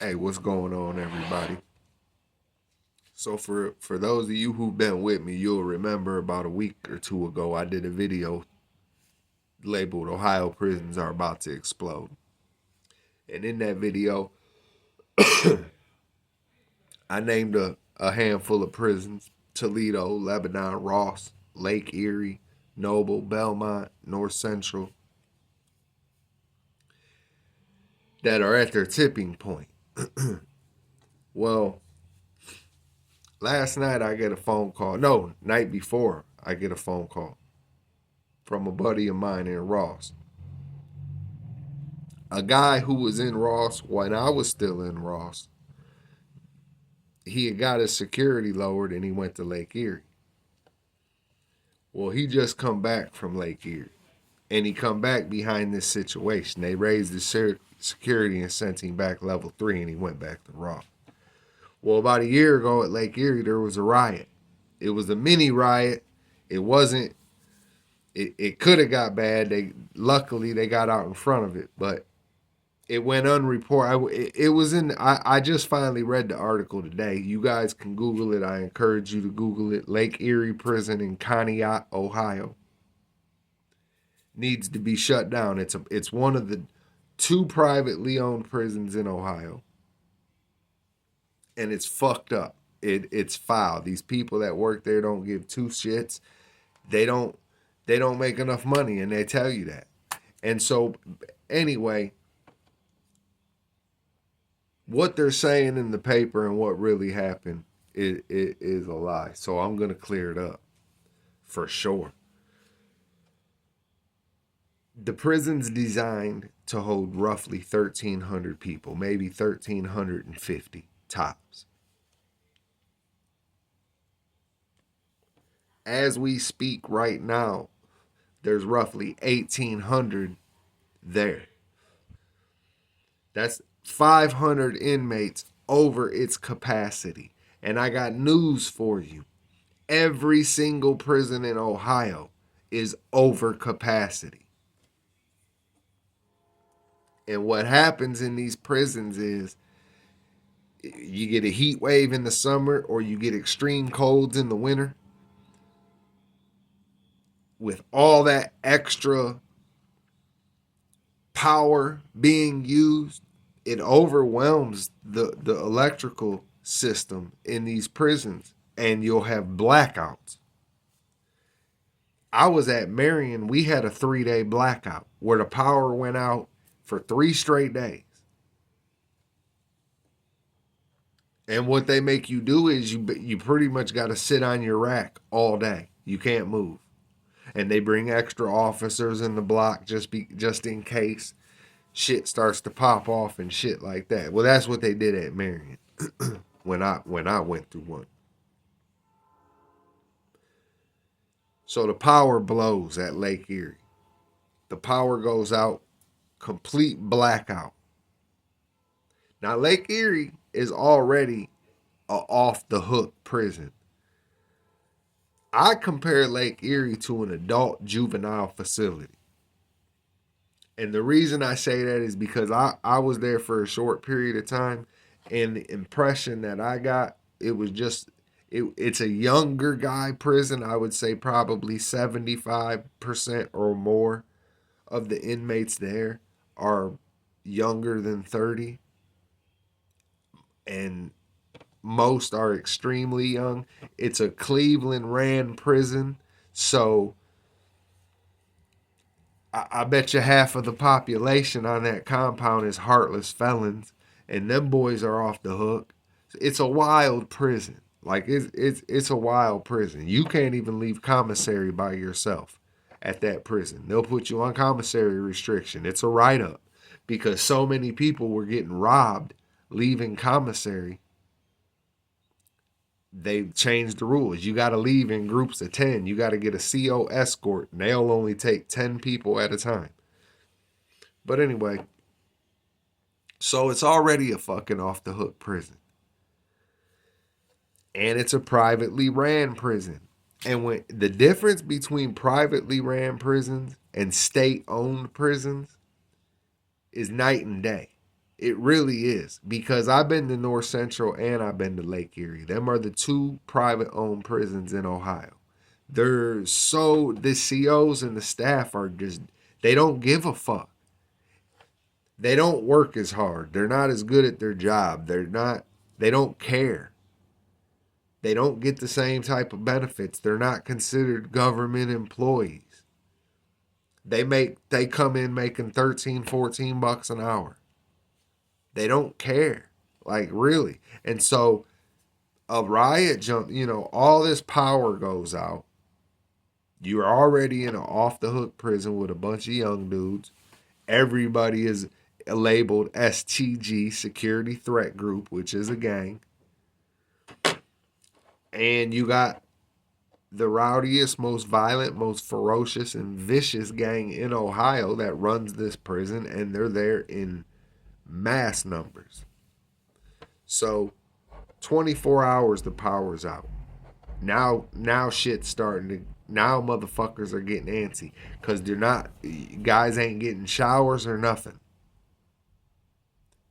Hey, what's going on, everybody? So for those of you who've been with me, you'll remember about a week or two ago I did a video labeled "Ohio prisons are about to explode," and in that video I named a handful of prisons: Toledo, Lebanon, Ross, Lake Erie, Noble, Belmont, North Central, that are at their tipping point. Well, last night I get a phone call. No, night before I get a phone call from a buddy of mine in Ross. A guy who was in Ross when I was still in Ross, he had got his security lowered and he went to Lake Erie. Well, he just come back from Lake Erie. And he come back behind this situation. They raised the security and sent him back level 3 and he went back to Ross. Well, about a year ago at Lake Erie, there was a riot. It was a mini riot. It wasn't, it could have got bad. Luckily they got out in front of it, but it went unreported. It was in. I just finally read the article today. You guys can Google it. I encourage you to Google it. Lake Erie Prison in Conneaut, Ohio, needs to be shut down. It's one of the two privately owned prisons in Ohio, and it's fucked up. It's foul. These people that work there don't give two shits. They don't they don't make enough money, and they tell you that. And so, anyway, what they're saying in the paper and what really happened is a lie. So I'm going to clear it up for sure. The prison's designed to hold roughly 1,300 people, maybe 1,350 tops. As we speak right now, there's roughly 1,800 there. That's 500 inmates over its capacity. And I got news for you. Every single prison in Ohio is over capacity. And what happens in these prisons is you get a heat wave in the summer or you get extreme colds in the winter. With all that extra power being used, it overwhelms the electrical system in these prisons and you'll have blackouts. I was at Marion, we had a 3-day blackout where the power went out for 3 straight days. And what they make you do is you pretty much got to sit on your rack all day. You can't move. And they bring extra officers in the block just in case shit starts to pop off and shit like that. Well, that's what they did at Marion when I went through one. So the power blows at Lake Erie. The power goes out, complete blackout. Now Lake Erie is already a off the hook prison. I compare Lake Erie to an adult juvenile facility. And the reason I say that is because I was there for a short period of time, and the impression that I got, it was just it's a younger guy prison. I would say probably 75% or more of the inmates there are younger than 30, and most are extremely young. It's a Cleveland ran prison, so I bet you half of the population on that compound is heartless felons, and them boys are off the hook. It's a wild prison. Like it's a wild prison. You can't even leave commissary by yourself at that prison. They'll put you on commissary restriction. It's a write up because so many people were getting robbed leaving commissary. They changed the rules. You got to leave in groups of 10. You got to get a CO escort, and they'll only take 10 people at a time. But anyway, so it's already a fucking off the hook prison. And it's a privately ran prison. And when the difference between privately ran prisons and state owned prisons is night and day. It really is, because I've been to North Central and I've been to Lake Erie. Them are the two private owned prisons in Ohio. The COs and the staff are just, they don't give a fuck. They don't work as hard. They're not as good at their job. They don't care. They don't get the same type of benefits. They're not considered government employees. They come in making 13, 14 bucks an hour. They don't care. Like, really. And so a riot jump, all this power goes out. You're already in an off the hook prison with a bunch of young dudes. Everybody is labeled STG, Security Threat Group, which is a gang. And you got the rowdiest, most violent, most ferocious, and vicious gang in Ohio that runs this prison, and they're there in mass numbers. So 24 hours the power's out. Now shit's starting to, now motherfuckers are getting antsy because guys ain't getting showers or nothing.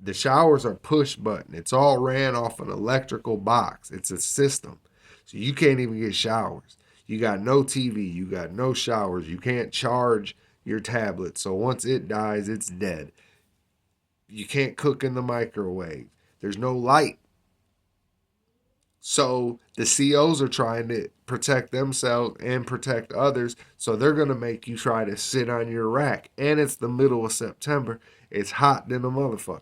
The showers are push button. It's all ran off an electrical box. It's a system. So you can't even get showers. You got no TV. You got no showers. You can't charge your tablet. So once it dies, it's dead. You can't cook in the microwave. There's no light. So the COs are trying to protect themselves and protect others. So they're going to make you try to sit on your rack. And it's the middle of September. It's hot than a motherfucker.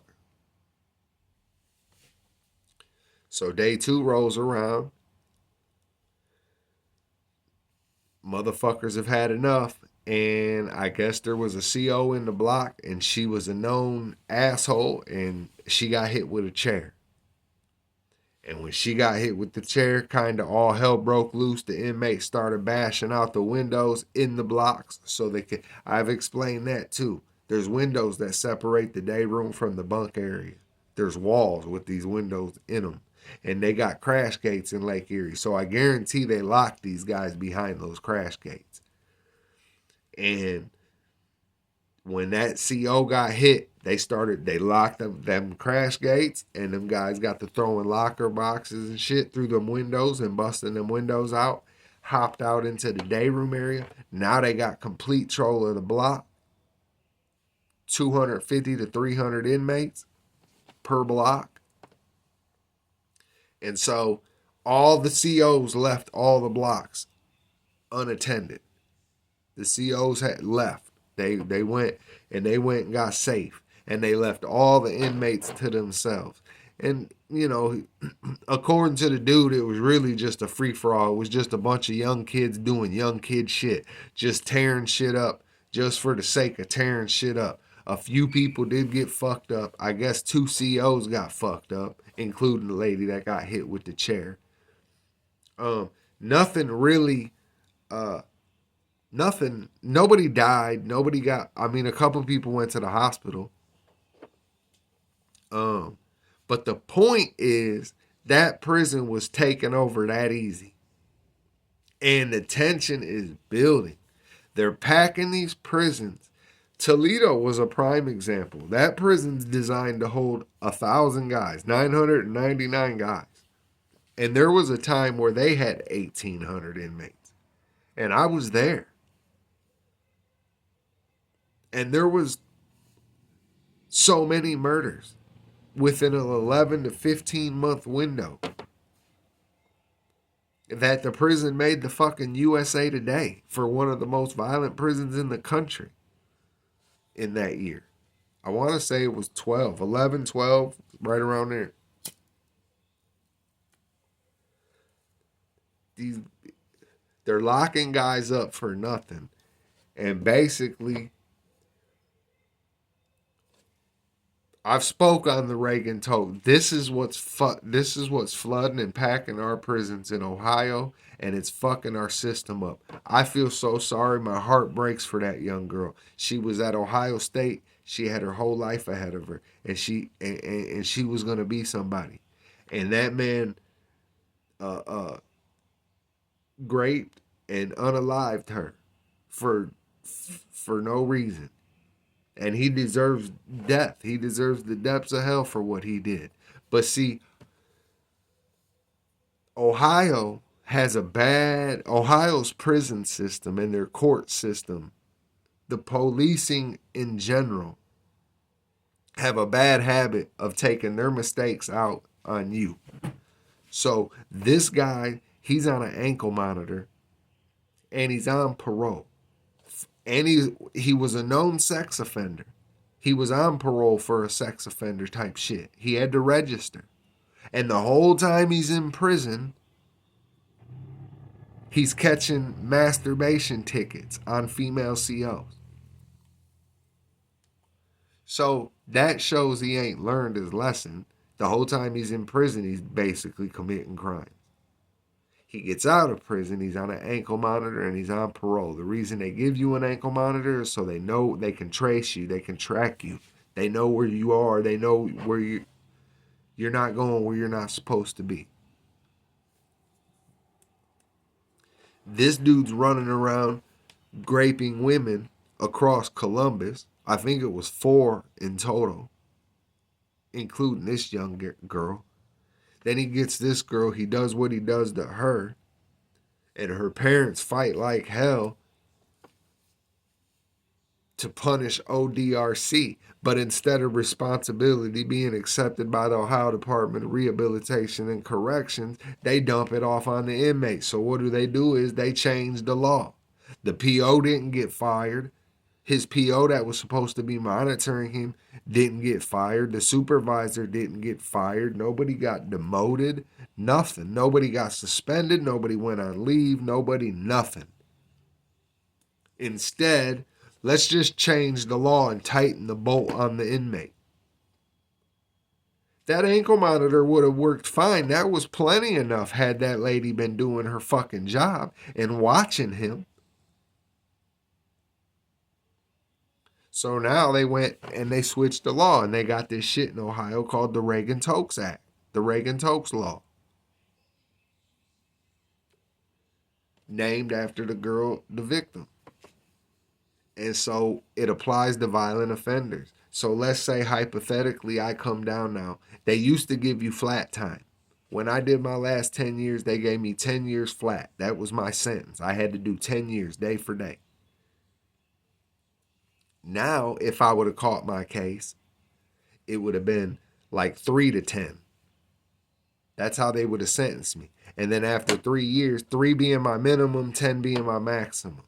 So day 2 rolls around. Motherfuckers have had enough. And I guess there was a CO in the block, and she was a known asshole, and she got hit with a chair. And when she got hit with the chair, kind of all hell broke loose. The inmates started bashing out the windows in the blocks so they could. I've explained that too. There's windows that separate the day room from the bunk area. There's walls with these windows in them. And they got crash gates in Lake Erie. So I guarantee they locked these guys behind those crash gates. And when that CO got hit, they locked them crash gates, and them guys got to throwing locker boxes and shit through them windows and busting them windows out, hopped out into the day room area. Now they got complete control of the block. 250 to 300 inmates per block. And so all the COs left all the blocks unattended. The COs had left. They went and got safe. And they left all the inmates to themselves. And, according to the dude, it was really just a free-for-all. It was just a bunch of young kids doing young kid shit. Just tearing shit up just for the sake of tearing shit up. A few people did get fucked up. I guess 2 COs got fucked up, including the lady that got hit with the chair. Nothing really... Nobody died. A couple people went to the hospital. But the point is that prison was taken over that easy. And the tension is building. They're packing these prisons. Toledo was a prime example. That prison's designed to hold 1,000 guys, 999 guys. And there was a time where they had 1,800 inmates. And I was there. And there was so many murders within an 11 to 15 month window that the prison made the fucking USA Today for one of the most violent prisons in the country in that year. I want to say it was 11, 12, right around there. They're locking guys up for nothing. And basically, I've spoke on the Reagan told. This is what's flooding and packing our prisons in Ohio, and it's fucking our system up. I feel so sorry. My heart breaks for that young girl. She was at Ohio State. She had her whole life ahead of her, and she was gonna be somebody. And that man, raped and unalived her for no reason. And he deserves death. He deserves the depths of hell for what he did. But see, Ohio's prison system and their court system, the policing in general, have a bad habit of taking their mistakes out on you. So this guy, he's on an ankle monitor and he's on parole. And he was a known sex offender. He was on parole for a sex offender type shit. He had to register. And the whole time he's in prison, he's catching masturbation tickets on female COs. So that shows he ain't learned his lesson. The whole time he's in prison, he's basically committing crimes. He gets out of prison, he's on an ankle monitor, and he's on parole. The reason they give you an ankle monitor is so they know they can trace you, they can track you. They know where you are, they know where you're not going where you're not supposed to be. This dude's running around graping women across Columbus. I think it was 4 in total, including this young girl. Then he gets this girl, he does what he does to her, and her parents fight like hell to punish ODRC. But instead of responsibility being accepted by the Ohio Department of Rehabilitation and Corrections, they dump it off on the inmates. So what do is they change the law. The PO didn't get fired. His PO that was supposed to be monitoring him didn't get fired. The supervisor didn't get fired. Nobody got demoted. Nothing. Nobody got suspended. Nobody went on leave. Nothing. Instead, let's just change the law and tighten the bolt on the inmate. That ankle monitor would have worked fine. That was plenty enough had that lady been doing her fucking job and watching him. So now they went and they switched the law and they got this shit in Ohio called the Reagan-Tokes Act, the Reagan-Tokes Law. Named after the girl, the victim. And so it applies to violent offenders. So let's say hypothetically I come down now. They used to give you flat time. When I did my last 10 years, they gave me 10 years flat. That was my sentence. I had to do 10 years, day for day. Now, if I would have caught my case, it would have been like 3 to 10. That's how they would have sentenced me. And then after 3 years, 3 being my minimum, 10 being my maximum.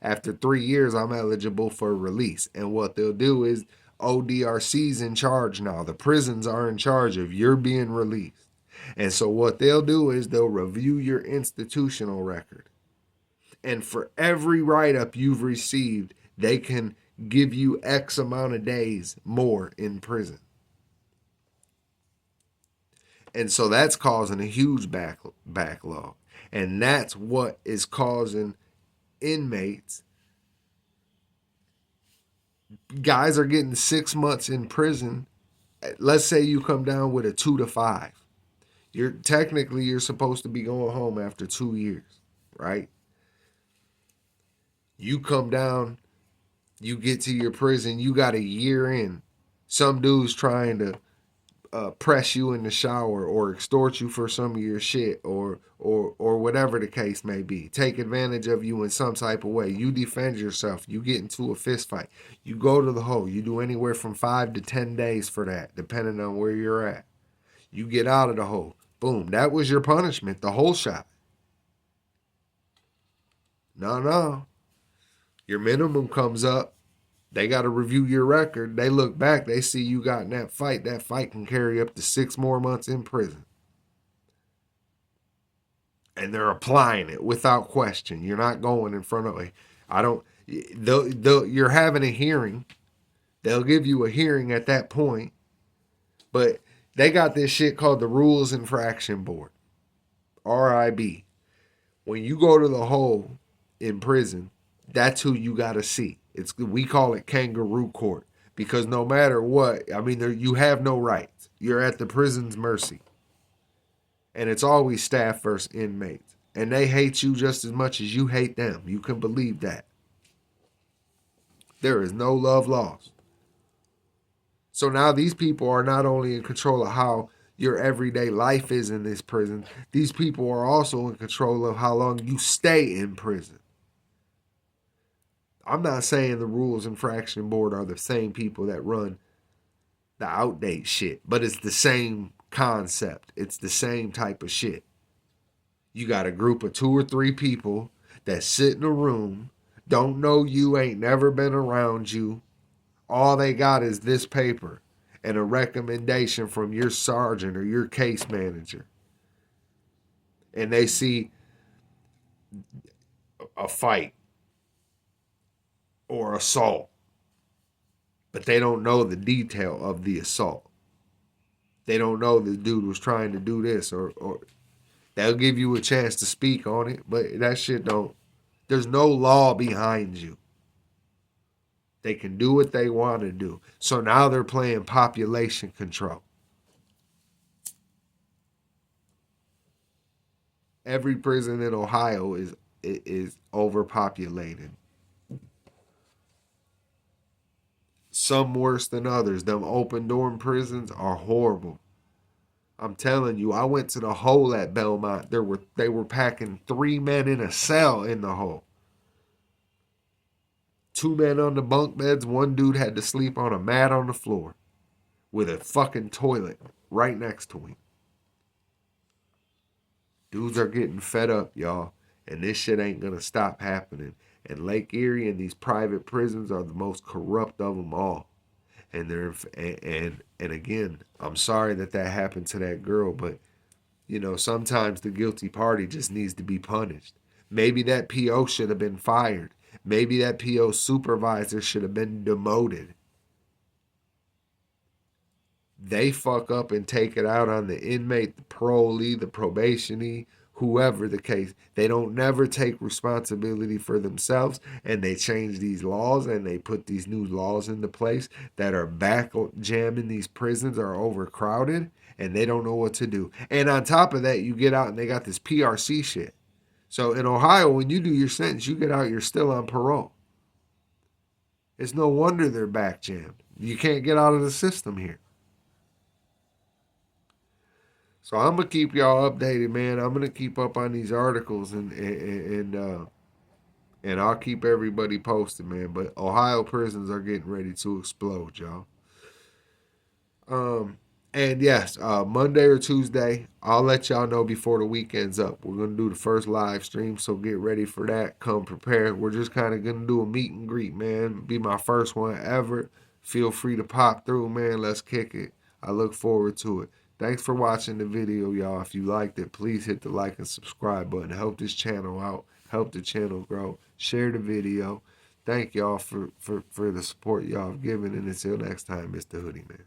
After 3 years, I'm eligible for release. And what they'll do is ODRC's in charge now. The prisons are in charge of you're being released. And so what they'll do is they'll review your institutional record. And for every write-up you've received, they can give you X amount of days more in prison. And so that's causing a huge backlog. And that's what is causing inmates. Guys are getting 6 months in prison. Let's say you come down with a 2 to 5. You're supposed to be going home after 2 years, right? You come down, you get to your prison, you got a year in. Some dude's trying to press you in the shower or extort you for some of your shit or whatever the case may be. Take advantage of you in some type of way. You defend yourself. You get into a fist fight. You go to the hole. You do anywhere from 5 to 10 days for that, depending on where you're at. You get out of the hole. Boom. That was your punishment, the whole shot. No. Your minimum comes up. They got to review your record. They look back. They see you got in that fight. That fight can carry up to 6 more months in prison. And they're applying it without question. You're not going in front of you're having a hearing. They'll give you a hearing at that point. But they got this shit called the Rules Infraction Board. RIB. When you go to the hole in prison, that's who you got to see. We call it kangaroo court because no matter what, you have no rights. You're at the prison's mercy. And it's always staff versus inmates. And they hate you just as much as you hate them. You can believe that. There is no love lost. So now these people are not only in control of how your everyday life is in this prison, these people are also in control of how long you stay in prison. I'm not saying the Rules Infraction Board are the same people that run the outdate shit, but it's the same concept. It's the same type of shit. You got a group of 2 or 3 people that sit in a room, don't know you, ain't never been around you. All they got is this paper and a recommendation from your sergeant or your case manager. And they see a fight or assault, but they don't know the detail of the assault. They don't know the dude was trying to do this, or they'll give you a chance to speak on it, but that shit don't. There's no law behind you. They can do what they want to do. So now they're playing population control. Every prison in Ohio is overpopulated. Some worse than others. Them open dorm prisons are horrible. I'm telling you, I went to the hole at Belmont. They were packing 3 men in a cell in the hole. 2 men on the bunk beds. One dude had to sleep on a mat on the floor with a fucking toilet right next to him. Dudes are getting fed up, y'all, and this shit ain't gonna stop happening. And Lake Erie and these private prisons are the most corrupt of them all. And they're and again, I'm sorry that happened to that girl, but sometimes the guilty party just needs to be punished. Maybe that PO should have been fired. Maybe that PO supervisor should have been demoted. They fuck up and take it out on the inmate, the parolee, the probationee, whoever the case. They don't never take responsibility for themselves, and they change these laws and they put these new laws into place that are back jamming these prisons, are overcrowded, and they don't know what to do. And on top of that, you get out and they got this PRC shit. So in Ohio, when you do your sentence, you get out, you're still on parole. It's no wonder they're back jammed. You can't get out of the system here. So I'm gonna keep y'all updated, man. I'm gonna keep up on these articles and I'll keep everybody posted, man. But Ohio prisons are getting ready to explode, y'all. And yes, Monday or Tuesday, I'll let y'all know before the weekend's up. We're gonna do the first live stream, so get ready for that. Come prepared. We're just kind of gonna do a meet and greet, man. Be my first one ever. Feel free to pop through, man. Let's kick it. I look forward to it. Thanks for watching the video, y'all. If you liked it, please hit the like and subscribe button. Help this channel out. Help the channel grow. Share the video. Thank y'all for the support y'all have given. And until next time, it's the Hoodie Man.